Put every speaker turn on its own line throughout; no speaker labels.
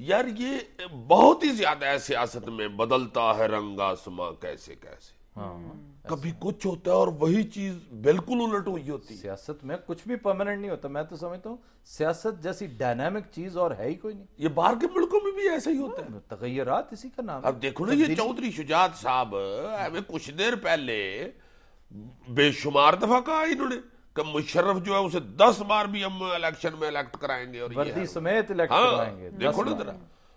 یار یہ بہت ہی زیادہ ہے سیاست میں، بدلتا ہے رنگ آسماں کیسے کیسے، کبھی کچھ ہوتا ہے اور وہی چیز بالکل الٹ ہوئی ہوتی ہے۔
سیاست میں کچھ بھی پرماننٹ نہیں ہوتا، میں تو سمجھتا ہوں سیاست جیسی ڈائنامک چیز اور ہے ہی کوئی نہیں۔
یہ باہر کے ملکوں میں بھی ایسا ہی ہوتا ہے،
تغیرات اسی کا نام ہے۔
اب دیکھو نا یہ چودھری شجاعت صاحب ہمیں کچھ دیر پہلے بے شمار دفعہ کہا انہوں نے کہ مشرف جو ہے اسے 10 بار بھی ہم الیکشن میں الیکٹ کرائیں گے، اور یہ
وردی
ہے
سمیت الیکٹ کروائیں گے۔
دیکھو نا ذرا،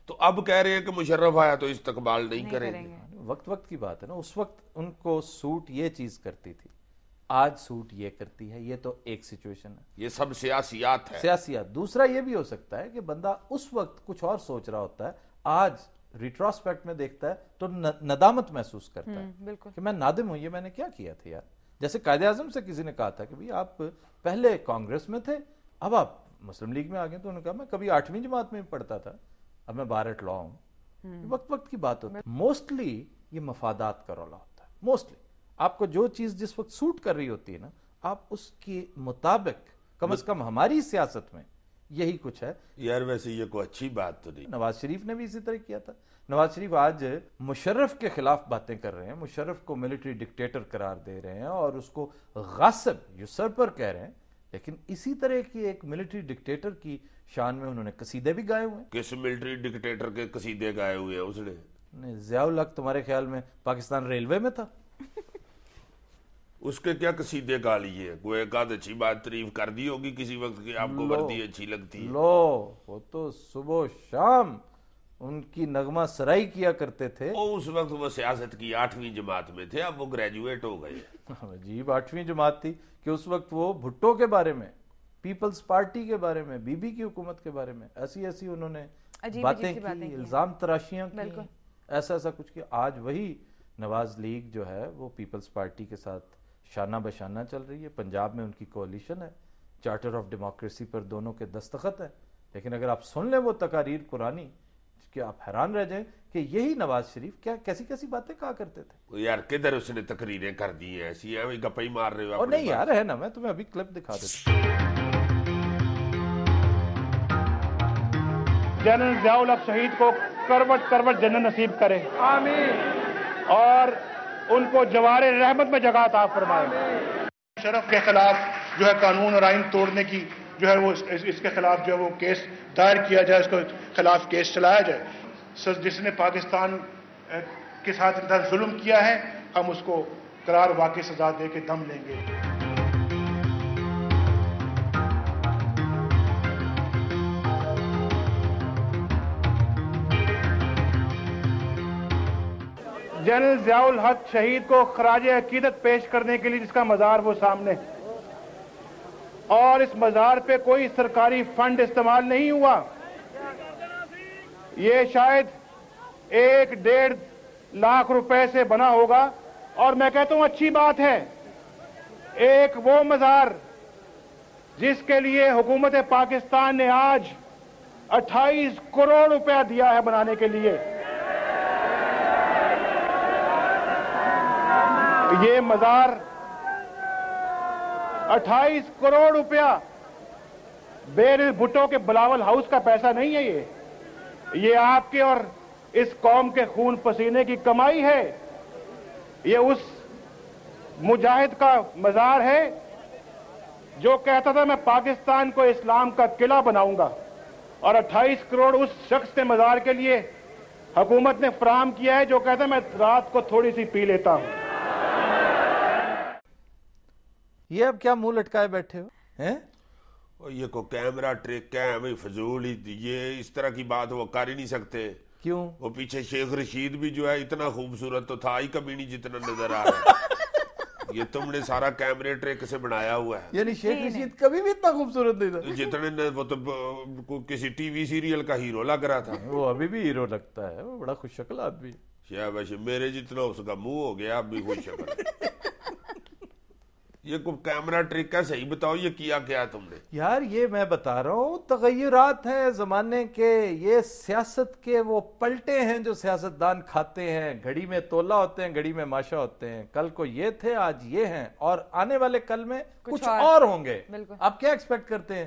تو اب کہہ رہے ہیں کہ مشرف آیا تو استقبال نہیں کریں گے۔
وقت وقت کی بات ہے نا، اس وقت ان کو سوٹ یہ چیز کرتی تھی، آج سوٹ یہ کرتی ہے، یہ تو ایک سچویشن ہے،
یہ سب سیاسیات ہے،
سیاسیات۔ دوسرا یہ بھی ہو سکتا ہے کہ بندہ اس وقت کچھ اور سوچ رہا ہوتا ہے، آج ریٹروسپیکٹ میں دیکھتا ہے تو ندامت محسوس کرتا ہے کہ میں نادم ہوں، یہ میں نے کیا کیا تھا یار۔ جیسے قائد اعظم سے کسی نے کہا تھا کہ بھئی آپ پہلے کانگریس میں تھے، اب آپ مسلم لیگ میں آ گئے، تو انہوں نے کہا میں کبھی 8ویں جماعت میں پڑھتا تھا، اب میں بار ایٹ لا ہوں۔ وقت وقت کی بات ہوتی ہے، موسٹلی یہ مفادات کا رولا ہوتا ہے۔ موسٹلی آپ کو جو چیز جس وقت سوٹ کر رہی ہوتی ہے نا، آپ اس کے مطابق، کم از کم ہماری سیاست میں یہی کچھ ہے۔
یار ویسے یہ کوئی اچھی بات تو نہیں۔
نواز شریف نے بھی اسی طرح کیا تھا۔ نواز شریف آج مشرف کے خلاف باتیں کر رہے ہیں، مشرف کو ملٹری ڈکٹیٹر قرار دے رہے ہیں اور اس کو غاصب یوسرپر کہہ رہے ہیں، لیکن اسی طرح کی ایک ملٹری ڈکٹیٹر کی شان میں انہوں نے قصیدے بھی گائے ہوئے ہیں۔
کس ملٹری ڈکٹیٹر کے قصیدے گائے ہوئے ہیں اس نے؟
ضیاء الحق تمہارے خیال میں پاکستان ریلوے میں تھا؟
اس کے کیا قصیدے گا لیے؟ کوئی ایک آدھ اچھی بات تعریف کر دی ہوگی کسی وقت کی، آپ کو وردی اچھی لگتی ہے؟
لو وہ تو صبح و شام ان کی نغمہ سرائی کیا کرتے تھے۔
اس وقت وہ سیاست کی 8ویں جماعت میں تھے، اب وہ گریجویٹ ہو گئے۔
عجیب 8ویں جماعت تھی کہ اس وقت وہ بھٹو کے بارے میں، پیپلز پارٹی کے بارے میں، بی بی کی حکومت کے بارے میں ایسی ایسی انہوں نے باتیں کی، الزام تراشیاں کی، ایسا ایسا کچھ کیا۔ آج وہی نواز لیگ جو ہے وہ پیپلز پارٹی کے ساتھ شانہ بشانہ چل رہی ہے۔ پنجاب میں ان کی کولیشن ہے، چارٹر آف ڈیموکریسی پر دونوں کے دستخط ہیں، لیکن اگر آپ سن لیں وہ تقاریر پرانی کہ آپ حیران رہ جائیں کہ یہی نواز شریف کیا کیسی کیسی باتیں کہا کرتے تھے۔
یار کدھر اس نے تقریریں کر دی ہیں ایسی ہیں، گپے ہی مار رہے ہو؟
اور نہیں یار ہے نا، میں تمہیں ابھی کلپ دکھا دیتا ہوں۔
جنرل ضیاء الحق شہید کو کروٹ کروٹ جنت نصیب کرے، آمین، اور ان کو جوار رحمت میں جگہ عطا فرمائے۔ شرف کے خلاف جو ہے قانون اور آئین توڑنے کی جو ہے وہ اس کے خلاف جو ہے وہ کیس دائر کیا جائے، اس کے خلاف کیس چلایا جائے۔ جس نے پاکستان کے ساتھ ظلم کیا ہے، ہم اس کو قرار واقعی سزا دے کے دم لیں گے۔ جنرل ضیاء الحق شہید کو خراج عقیدت پیش کرنے کے لیے جس کا مزار وہ سامنے، اور اس مزار پہ کوئی سرکاری فنڈ استعمال نہیں ہوا، یہ شاید 1-1.5 لاکھ روپے سے بنا ہوگا، اور میں کہتا ہوں اچھی بات ہے۔ ایک وہ مزار جس کے لیے حکومت پاکستان نے آج 28 کروڑ روپیہ دیا ہے بنانے کے لیے، یہ مزار 28 کروڑ روپیہ بیر بھٹو کے بلاول ہاؤس کا پیسہ نہیں ہے، یہ آپ کے اور اس قوم کے خون پسینے کی کمائی ہے۔ یہ اس مجاہد کا مزار ہے جو کہتا تھا میں پاکستان کو اسلام کا قلعہ بناؤں گا، اور 28 کروڑ اس شخص کے مزار کے لیے حکومت نے فراہم کیا ہے جو کہتا ہے میں رات کو تھوڑی سی پی لیتا ہوں۔
یہ اب کیا منہ لٹکائے بیٹھے ہو ہیں؟
یہ کو کیمرہ ٹرک ہے بھائی، فضول ہی یہ اس طرح کی بات وہ کر ہی نہیں سکتے۔
کیوں؟
وہ پیچھے شیخ رشید بھی جو ہے اتنا خوبصورت تو تھا ہی کبھی نہیں جتنا نظر آ رہا ہے۔ یہ تم نے سارا کیمرے ٹرک سے بنایا ہوا ہے،
یعنی شیخ رشید کبھی بھی اتنا خوبصورت نہیں تھا
جتنے وہ تو کسی ٹی وی سیریل کا ہیرو لگ رہا تھا۔
وہ ابھی بھی ہیرو لگتا ہے، وہ بڑا خوش شکل آدمی ہے۔
میرے جتنا اس کا منہ ہو گیا، اب بھی خوش شکل ہے۔ یہ کوئی کیمرہ ٹرک ہے، صحیح بتاؤ یہ کیا کیا تم نے؟
یار یہ میں بتا رہا ہوں تغیرات ہیں زمانے کے، یہ سیاست کے وہ پلٹے ہیں جو سیاستدان کھاتے ہیں، گھڑی میں تولا ہوتے ہیں، گھڑی میں ماشا ہوتے ہیں، کل کو یہ تھے آج یہ ہیں، اور آنے والے کل میں کچھ اور ہوں گے۔ آپ کیا ایکسپیکٹ کرتے ہیں؟